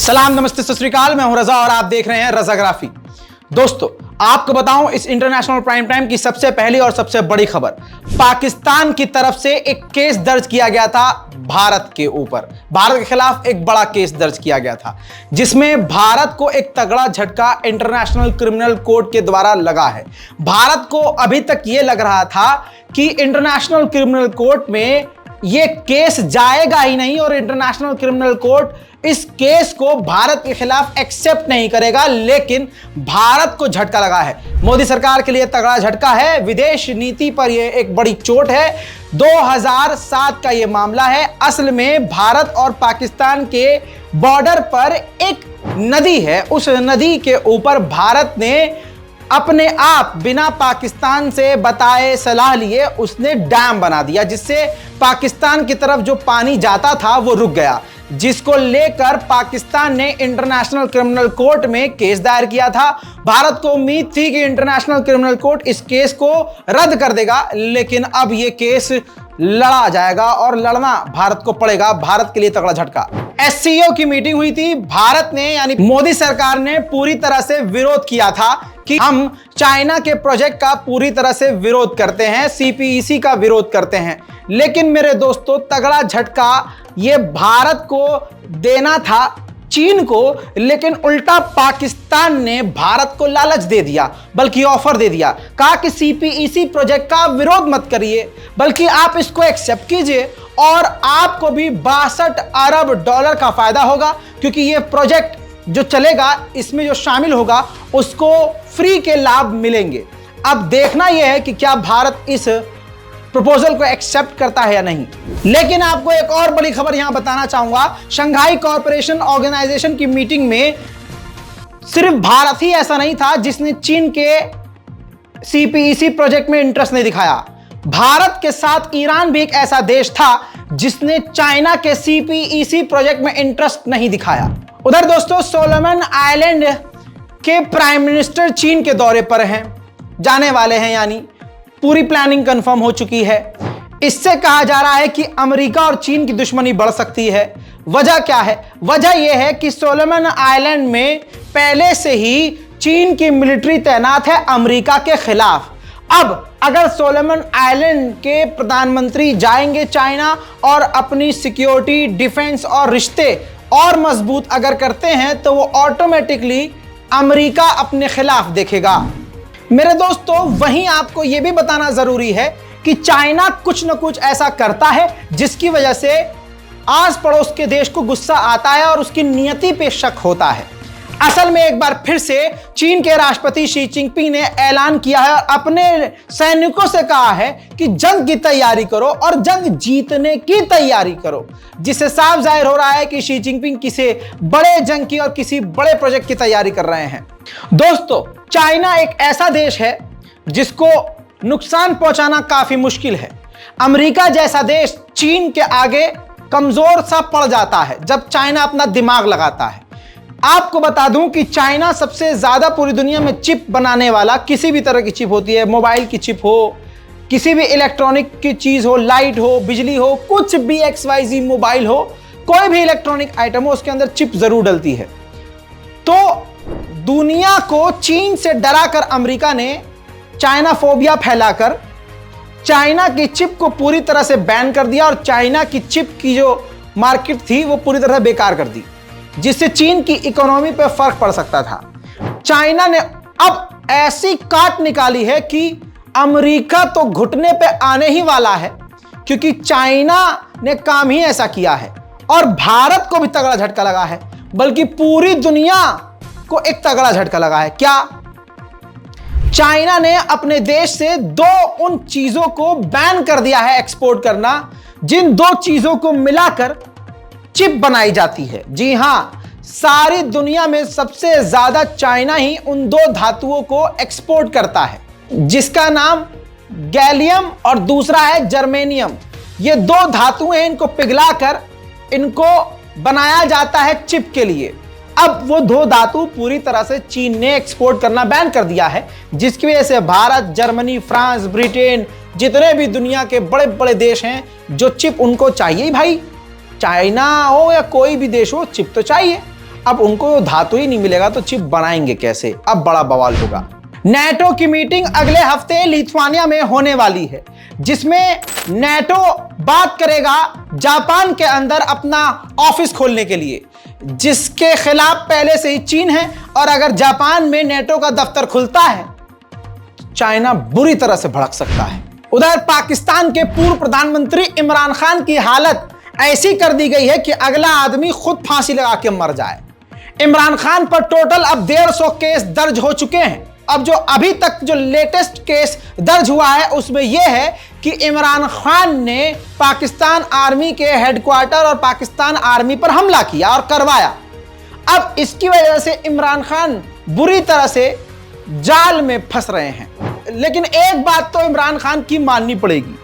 सलाम, नमस्ते, सत श्री अकाल। मैं हूं रजा और आप देख रहे हैं रजाग्राफी। दोस्तों, आपको बताऊं इस इंटरनेशनल प्राइम टाइम की सबसे पहली और सबसे बड़ी खबर, पाकिस्तान की तरफ से एक केस दर्ज किया गया था भारत के ऊपर। भारत के खिलाफ एक बड़ा केस दर्ज किया गया था जिसमें भारत को एक तगड़ा झटका इंटरनेशनल क्रिमिनल कोर्ट के द्वारा लगा है। भारत को अभी तक यह लग रहा था कि इंटरनेशनल क्रिमिनल कोर्ट में यह केस जाएगा ही नहीं और इंटरनेशनल क्रिमिनल कोर्ट इस केस को भारत के खिलाफ एक्सेप्ट नहीं करेगा, लेकिन भारत को झटका लगा है। मोदी सरकार के लिए तगड़ा झटका है। विदेश नीति पर यह एक बड़ी चोट है। 2007 का यह मामला है। असल में भारत और पाकिस्तान के बॉर्डर पर एक नदी है। उस नदी के ऊपर भारत ने अपने आप बिना पाकिस्तान से बताए सलाह लिए उसने डैम बना दिया, जिससे पाकिस्तान की तरफ जो पानी जाता था वो रुक गया, जिसको लेकर पाकिस्तान ने इंटरनेशनल क्रिमिनल कोर्ट में केस दायर किया था। भारत को उम्मीद थी कि इंटरनेशनल क्रिमिनल कोर्ट इस केस को रद्द कर देगा, लेकिन अब यह केस लड़ा जाएगा और लड़ना भारत को पड़ेगा। भारत के लिए तगड़ा झटका। एससीओ की मीटिंग हुई थी। भारत ने यानी मोदी सरकार ने पूरी तरह से विरोध किया था कि हम चाइना के प्रोजेक्ट का पूरी तरह से विरोध करते हैं, सीपीईसी का विरोध करते हैं। लेकिन मेरे दोस्तों, तगड़ा झटका यह भारत को देना था चीन को, लेकिन उल्टा पाकिस्तान ने भारत को लालच दे दिया, बल्कि ऑफर दे दिया। कहा कि सीपीईसी प्रोजेक्ट का विरोध मत करिए, बल्कि आप इसको एक्सेप्ट कीजिए और आपको भी 62 अरब डॉलर का फायदा होगा, क्योंकि यह प्रोजेक्ट जो चलेगा इसमें जो शामिल होगा उसको फ्री के लाभ मिलेंगे। अब देखना यह है कि क्या भारत इस प्रपोजल को एक्सेप्ट करता है या नहीं। लेकिन आपको एक और बड़ी खबर यहां बताना चाहूंगा। शंघाई कॉरपोरेशन ऑर्गेनाइजेशन की मीटिंग में सिर्फ भारत ही ऐसा नहीं था जिसने चीन के सीपीईसी प्रोजेक्ट में इंटरेस्ट नहीं दिखाया। भारत के साथ ईरान भी एक ऐसा देश था जिसने चाइना के सीपीईसी प्रोजेक्ट में इंटरेस्ट नहीं दिखाया। उधर दोस्तों, सोलोमन आइलैंड के प्राइम मिनिस्टर चीन के दौरे पर हैं, जाने वाले हैं, यानी पूरी प्लानिंग कंफर्म हो चुकी है। इससे कहा जा रहा है कि अमेरिका और चीन की दुश्मनी बढ़ सकती है। वजह क्या है? वजह यह है कि सोलोमन आइलैंड में पहले से ही चीन की मिलिट्री तैनात है अमेरिका के खिलाफ। अब अगर सोलोमन आइलैंड के प्रधानमंत्री जाएंगे चाइना और अपनी सिक्योरिटी, डिफेंस और रिश्ते और मजबूत अगर करते हैं तो वो ऑटोमेटिकली अमेरिका अपने खिलाफ देखेगा। मेरे दोस्तों, वहीं आपको यह भी बताना जरूरी है कि चाइना कुछ न कुछ ऐसा करता है जिसकी वजह से आस पड़ोस के देश को गुस्सा आता है और उसकी नियति पे शक होता है। असल में एक बार फिर से चीन के राष्ट्रपति शी जिनपिंग ने ऐलान किया है और अपने सैनिकों से कहा है कि जंग की तैयारी करो और जंग जीतने की तैयारी करो, जिससे साफ जाहिर हो रहा है कि शी जिनपिंग किसी बड़े जंग की और किसी बड़े प्रोजेक्ट की तैयारी कर रहे हैं। दोस्तों, चाइना एक ऐसा देश है जिसको नुकसान पहुंचाना काफी मुश्किल है। अमेरिका जैसा देश चीन के आगे कमजोर सा पड़ जाता है जब चाइना अपना दिमाग लगाता है। आपको बता दूं कि चाइना सबसे ज्यादा पूरी दुनिया में चिप बनाने वाला, किसी भी तरह की चिप होती है, मोबाइल की चिप हो, किसी भी इलेक्ट्रॉनिक की चीज हो, लाइट हो, बिजली हो, कुछ भी XYZ मोबाइल हो, कोई भी इलेक्ट्रॉनिक आइटम हो, उसके अंदर चिप जरूर डलती है। तो दुनिया को चीन से डराकर अमेरिका ने चाइना फोबिया फैलाकर चाइना की चिप को पूरी तरह से बैन कर दिया और चाइना की चिप की जो मार्केट थी वो पूरी तरह बेकार कर दी, जिससे चीन की इकोनॉमी पर फर्क पड़ सकता था। चाइना ने अब ऐसी काट निकाली है कि अमेरिका तो घुटने पे आने ही वाला है, क्योंकि चाइना ने काम ही ऐसा किया है। और भारत को भी तगड़ा झटका लगा है, बल्कि पूरी दुनिया को एक तगड़ा झटका लगा है। क्या? चाइना ने अपने देश से उन चीजों को बैन कर दिया है एक्सपोर्ट करना, जिन 2 चीजों को मिलाकर चिप बनाई जाती है। जी हां, सारी दुनिया में सबसे ज्यादा चाइना ही उन 2 धातुओं को एक्सपोर्ट करता है, जिसका नाम गैलियम और दूसरा है जर्मेनियम। ये 2 धातुएं हैं, इनको पिघलाकर इनको बनाया जाता है चिप के लिए। अब वो 2 धातु पूरी तरह से चीन ने एक्सपोर्ट करना बैन कर दिया है, जिसकी वजह से भारत, जर्मनी, फ्रांस, ब्रिटेन, जितने भी दुनिया के बड़े बड़े देश हैं, जो चिप उनको चाहिए भाई, चाइना हो या कोई भी देश हो, चिप तो चाहिए। अब उनको धातु ही नहीं मिलेगा तो चिप बनाएंगे कैसे? अब बड़ा बवाल होगा। नेटो की मीटिंग अगले हफ्ते लिथुआनिया में होने वाली है, जिसमें नेटो बात करेगा जापान के अंदर अपना ऑफिस खोलने के लिए, जिसके खिलाफ पहले से ही चीन है। और अगर जापान में नेटो का दफ्तर खुलता है तो चाइना बुरी तरह से भड़क सकता है। उधर पाकिस्तान के पूर्व प्रधानमंत्री इमरान खान की हालत ऐसी कर दी गई है कि अगला आदमी खुद फांसी लगा के मर जाए। इमरान खान पर टोटल अब 150 केस दर्ज हो चुके हैं। अब जो अभी तक जो लेटेस्ट केस दर्ज हुआ है उसमें यह है कि इमरान खान ने पाकिस्तान आर्मी के हेडक्वार्टर और पाकिस्तान आर्मी पर हमला किया और करवाया। अब इसकी वजह से इमरान खान बुरी तरह से जाल में फंस रहे हैं। लेकिन एक बात तो इमरान खान की माननी पड़ेगी,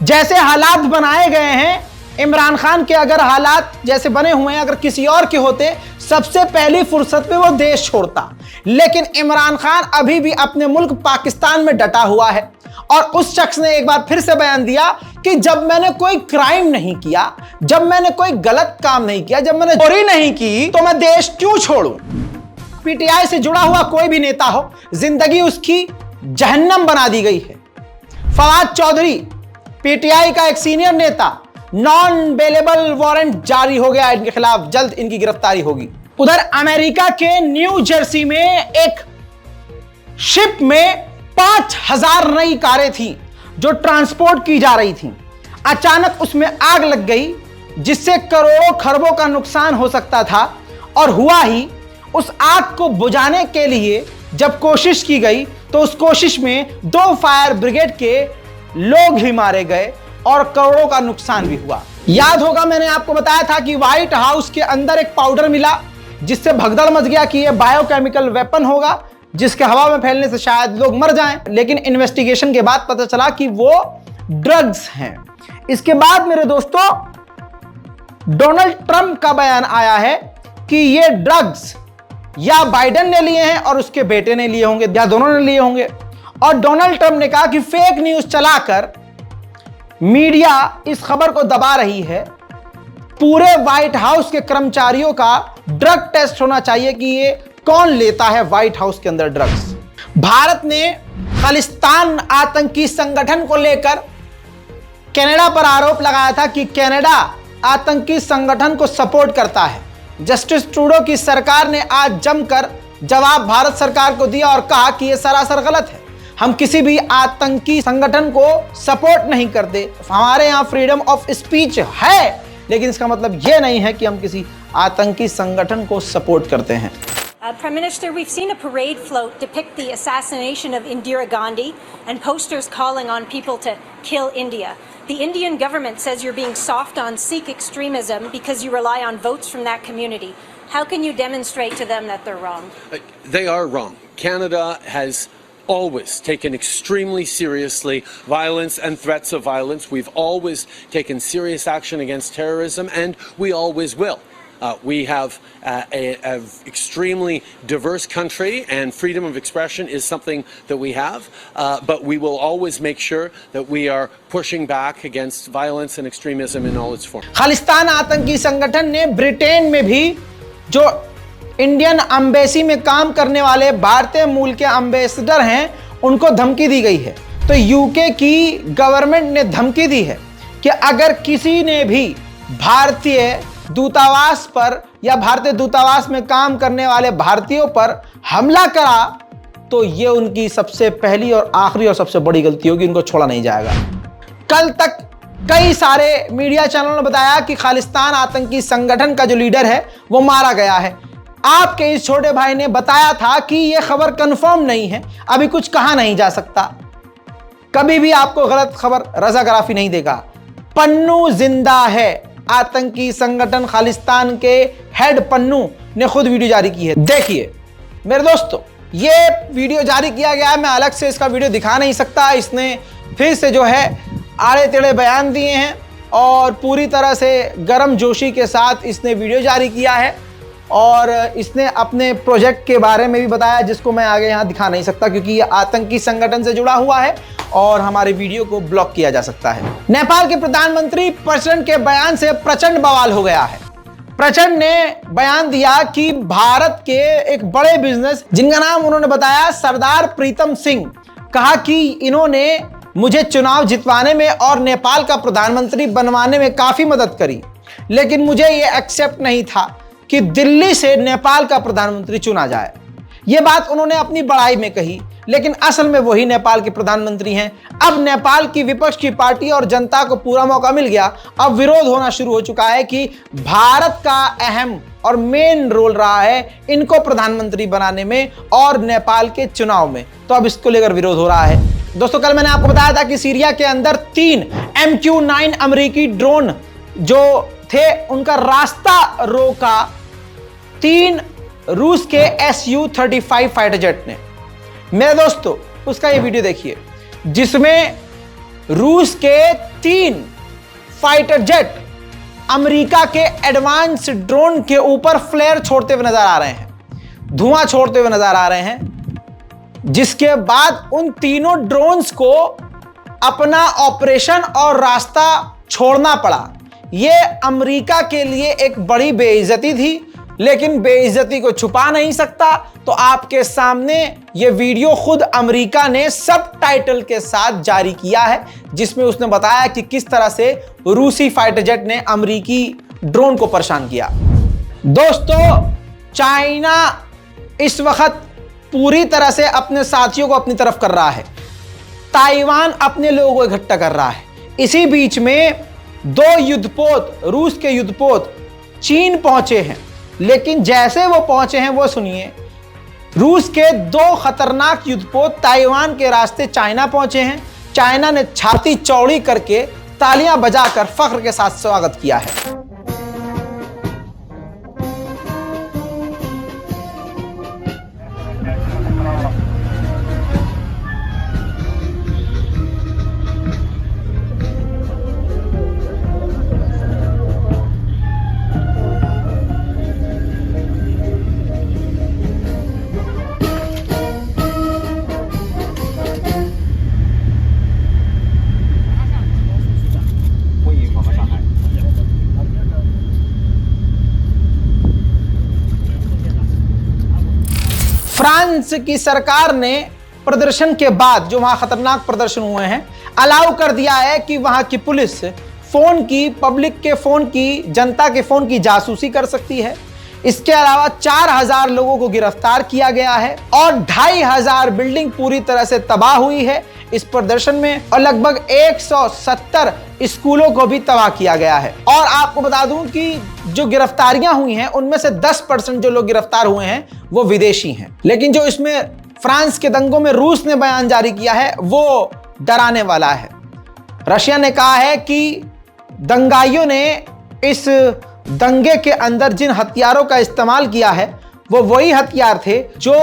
जैसे हालात बनाए गए हैं, इमरान खान के अगर हालात जैसे बने हुए हैं अगर किसी और के होते, सबसे पहली फुर्सत में वो देश छोड़ता। लेकिन इमरान खान अभी भी अपने मुल्क पाकिस्तान में डटा हुआ है। और उस शख्स ने एक बार फिर से बयान दिया कि जब मैंने कोई क्राइम नहीं किया, जब मैंने कोई गलत काम नहीं किया, जब मैंने चोरी नहीं की, तो मैं देश क्यों छोड़ूं? पीटीआई से जुड़ा हुआ कोई भी नेता हो, जिंदगी उसकी जहन्नम बना दी गई है। फवाद चौधरी पीटीआई का एक सीनियर नेता, नॉन बेलेबल वारंट जारी हो गया इनके खिलाफ, जल्द इनकी गिरफ्तारी होगी। उधर अमेरिका के न्यू जर्सी में एक शिप में 5000 नई कारें थी जो ट्रांसपोर्ट की जा रही थीं। अचानक उसमें आग लग गई, जिससे करोड़ों खरबों का नुकसान हो सकता था। और हुआ ही, उस आग को बुझाने के लिए जब कोशिश की गई तो उस कोशिश में 2 फायर ब्रिगेड के लोग भी मारे गए और करोड़ों का नुकसान भी हुआ। याद होगा मैंने आपको बताया था कि व्हाइट हाउस के अंदर एक पाउडर मिला जिससे भगदड़ मच गया कि यह बायोकेमिकल वेपन होगा, जिसके हवा में फैलने से शायद लोग मर जाएं। लेकिन इन्वेस्टिगेशन के बाद पता चला कि वो ड्रग्स हैं। इसके बाद मेरे दोस्तों डोनाल्ड ट्रंप का बयान आया है कि ये ड्रग्स या बाइडेन ने लिए हैं और उसके बेटे ने लिए होंगे या दोनों ने लिए होंगे। और डोनाल्ड ट्रंप ने कहा कि फेक न्यूज चलाकर मीडिया इस खबर को दबा रही है। पूरे व्हाइट हाउस के कर्मचारियों का ड्रग टेस्ट होना चाहिए कि ये कौन लेता है व्हाइट हाउस के अंदर ड्रग्स। भारत ने खालिस्तान आतंकी संगठन को लेकर कनाडा पर आरोप लगाया था कि कनाडा आतंकी संगठन को सपोर्ट करता है। जस्टिस ट्रूडो की सरकार ने आज जमकर जवाब भारत सरकार को दिया और कहा कि यह सरासर गलत है। हम किसी भी आतंकी संगठन को सपोर्ट नहीं करते। हमारे यहाँ फ्रीडम ऑफ स्पीच है, लेकिन इसका मतलब यह नहीं है कि हम किसी आतंकी संगठन को सपोर्ट करते हैं। Prime Minister, we've seen a parade float depict the assassination of Indira Gandhi and posters calling on people to kill India. The Indian government says you're being soft on Sikh extremism because you rely on votes from that community. How can you demonstrate to them that they're wrong? They are wrong. Canada has always taken extremely seriously violence and threats of violence. We've always taken serious action against terrorism, and we always will. We have an extremely diverse country, and freedom of expression is something that we have, but we will always make sure that we are pushing back against violence and extremism in all its forms. Khalistan आतंकी संगठन ने Britain में भी जो Indian embassy में काम करने वाले भारतीय मूल के एम्बेसडर हैं उनको धमकी दी गई है। तो यूके की गवर्नमेंट ने धमकी दी है कि अगर किसी ने भी भारतीय दूतावास पर या भारतीय दूतावास में काम करने वाले भारतीयों पर हमला करा तो ये उनकी सबसे पहली और आखिरी और सबसे बड़ी गलती होगी, उनको छोड़ा नहीं जाएगा। कल तक कई सारे मीडिया चैनलों ने बताया कि खालिस्तान आतंकी संगठन का जो लीडर है वो मारा गया है। आपके इस छोटे भाई ने बताया था कि यह खबर कंफर्म नहीं है, अभी कुछ कहा नहीं जा सकता। कभी भी आपको गलत खबर रजाग्राफी नहीं देगा। पन्नू जिंदा है। आतंकी संगठन खालिस्तान के हेड पन्नू ने खुद वीडियो जारी की है। देखिए मेरे दोस्तों, ये वीडियो जारी किया गया है, मैं अलग से इसका वीडियो दिखा नहीं सकता। इसने फिर से जो है आड़े टेढ़े बयान दिए हैं और पूरी तरह से गर्म जोशी के साथ इसने वीडियो जारी किया है और इसने अपने प्रोजेक्ट के बारे में भी बताया, जिसको मैं आगे यहाँ दिखा नहीं सकता क्योंकि ये आतंकी संगठन से जुड़ा हुआ है और हमारे वीडियो को ब्लॉक किया जा सकता है। नेपाल के प्रधानमंत्री प्रचंड के बयान से प्रचंड बवाल हो गया है। प्रचंड ने बयान दिया कि भारत के एक बड़े बिजनेस, जिनका नाम उन्होंने बताया सरदार प्रीतम सिंह, कहा कि इन्होंने मुझे चुनाव जितवाने में और नेपाल का प्रधानमंत्री बनवाने में काफी मदद करी, लेकिन मुझे यह एक्सेप्ट नहीं था कि दिल्ली से नेपाल का प्रधानमंत्री चुना जाए। यह बात उन्होंने अपनी बड़ाई में कही, लेकिन असल में वही नेपाल के प्रधानमंत्री हैं। अब नेपाल की विपक्ष की पार्टी और जनता को पूरा मौका मिल गया। अब विरोध होना शुरू हो चुका है कि भारत का अहम और मेन रोल रहा है इनको प्रधानमंत्री बनाने में और नेपाल के चुनाव में, तो अब इसको लेकर विरोध हो रहा है। दोस्तों, कल मैंने आपको बताया था कि सीरिया के अंदर 3 MQ-9 अमेरिकी ड्रोन जो थे उनका रास्ता रोका 3 रूस के Su-35 फाइटर जेट ने। मेरे दोस्तों, उसका ये वीडियो देखिए जिसमें रूस के 3 फाइटर जेट अमेरिका के एडवांस ड्रोन के ऊपर फ्लेयर छोड़ते हुए नजर आ रहे हैं, धुआं छोड़ते हुए नजर आ रहे हैं, जिसके बाद उन तीनों ड्रोन्स को अपना ऑपरेशन और रास्ता छोड़ना पड़ा। यह अमेरिका के लिए एक बड़ी बेइज्जती थी, लेकिन बेइज्जती को छुपा नहीं सकता, तो आपके सामने यह वीडियो खुद अमेरिका ने सबटाइटल के साथ जारी किया है, जिसमें उसने बताया कि किस तरह से रूसी फाइटर जेट ने अमेरिकी ड्रोन को परेशान किया। दोस्तों, चाइना इस वक्त पूरी तरह से अपने साथियों को अपनी तरफ कर रहा है, ताइवान अपने लोगों को इकट्ठा कर रहा है। इसी बीच में 2 युद्धपोत, रूस के युद्धपोत चीन पहुंचे हैं, लेकिन जैसे वो पहुंचे हैं वो सुनिए। रूस के 2 खतरनाक युद्धपोत ताइवान के रास्ते चाइना पहुंचे हैं। चाइना ने छाती चौड़ी करके तालियां बजाकर फख्र के साथ स्वागत किया है। फ्रांस की सरकार ने प्रदर्शन के बाद, जो वहां खतरनाक प्रदर्शन हुए हैं, अलाउ कर दिया है कि वहां की पुलिस फोन की, पब्लिक के फोन की, जनता के फोन की जासूसी कर सकती है। इसके अलावा 4000 लोगों को गिरफ्तार किया गया है और 2500 बिल्डिंग पूरी तरह से तबाह हुई है इस प्रदर्शन में, और लगभग 170 स्कूलों को भी तबाह किया गया है। और आपको बता दूं कि जो गिरफ्तारियां हुई हैं उनमें से 10% जो लोग गिरफ्तार हुए हैं वो विदेशी हैं। लेकिन जो इसमें फ्रांस के दंगों में रूस ने बयान जारी किया है वो डराने वाला है। रशिया ने कहा है कि दंगाइयों ने इस दंगे के अंदर जिन हथियारों का इस्तेमाल किया है वो वही हथियार थे जो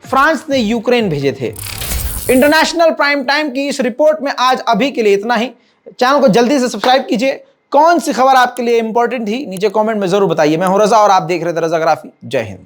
फ्रांस ने यूक्रेन भेजे थे। इंटरनेशनल प्राइम टाइम की इस रिपोर्ट में आज अभी के लिए इतना ही। चैनल को जल्दी से सब्सक्राइब कीजिए। कौन सी खबर आपके लिए इंपॉर्टेंट थी नीचे कमेंट में जरूर बताइए। मैं हूं रजा और आप देख रहे थे रजाग्राफी। जय हिंद।